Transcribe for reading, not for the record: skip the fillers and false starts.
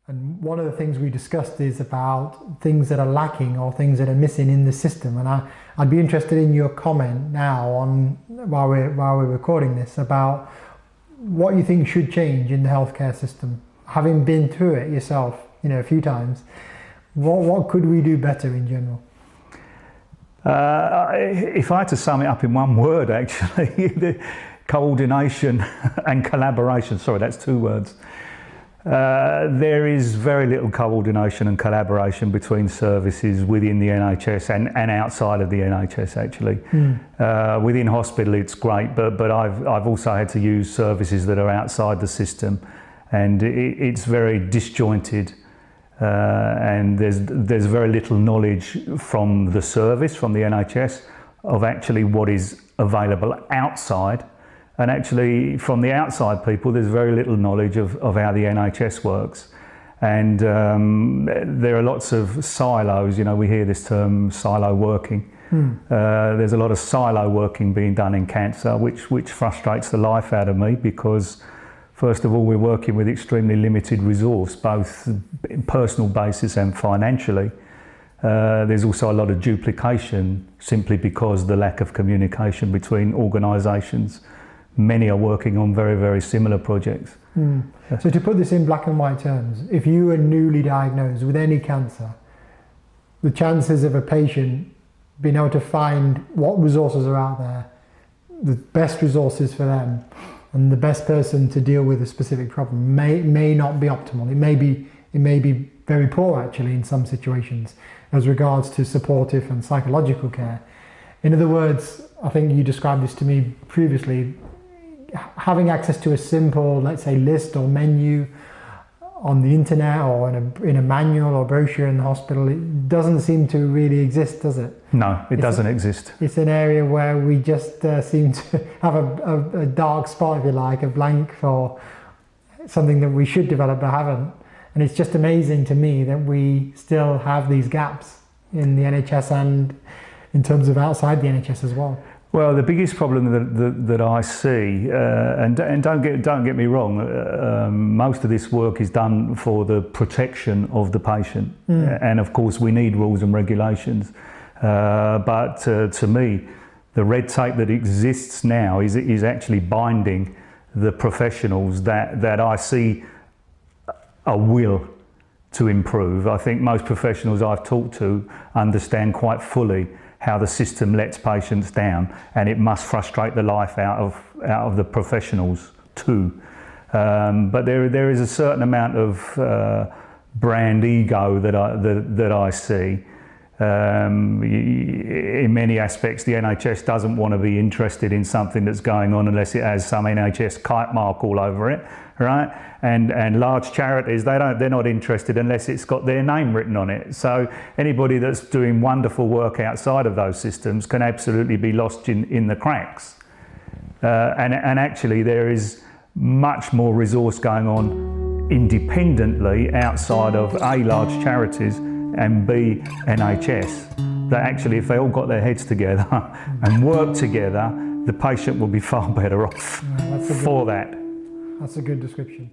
And one of the things we discussed is about things that are lacking or things that are missing in the system. And I'd be interested in your comment now on while we're recording this about what you think should change in the healthcare system. Having been through it yourself, a few times, what could we do better in general? If I had to sum it up in one word, actually, coordination and collaboration. Sorry, that's two words. There is very little coordination and collaboration between services within the NHS and outside of the NHS, actually. Within hospital it's great, but I've also had to use services that are outside the system, and it's very disjointed, and there's very little knowledge from the service, from the NHS, of actually what is available outside. And actually, from the outside people, there's very little knowledge of how the NHS works. And there are lots of silos, we hear this term silo working. There's a lot of silo working being done in cancer, which frustrates the life out of me, because first of all, we're working with extremely limited resource, both personal basis and financially. There's also a lot of duplication, simply because the lack of communication between organisations. Many are working on very, very similar projects. So to put this in black and white terms, if you were newly diagnosed with any cancer, the chances of a patient being able to find what resources are out there, the best resources for them, and the best person to deal with a specific problem may not be optimal. It may be very poor, actually, in some situations as regards to supportive and psychological care. In other words, I think you described this to me previously, having access to a simple, let's say, list or menu on the internet or in a manual or brochure in the hospital, it doesn't seem to really exist, does it? No, it doesn't exist. It's an area where we just seem to have a dark spot, if you like, a blank for something that we should develop but haven't. And it's just amazing to me that we still have these gaps in the NHS and in terms of outside the NHS as well. Well, the biggest problem that I see, and don't get me wrong, most of this work is done for the protection of the patient, and of course we need rules and regulations. But to me, the red tape that exists now is actually binding the professionals that I see a will to improve. I think most professionals I've talked to understand quite fully how the system lets patients down, and it must frustrate the life out of the professionals too. But there is a certain amount of brand ego that I see. In many aspects, the NHS doesn't want to be interested in something that's going on unless it has some NHS kite mark all over it, right? And large charities, they're not interested unless it's got their name written on it. So anybody that's doing wonderful work outside of those systems can absolutely be lost in the cracks. And actually, there is much more resource going on independently outside of A, large charities, and B, NHS, that actually, if they all got their heads together and worked together, the patient will be far better off for that. That's a good description.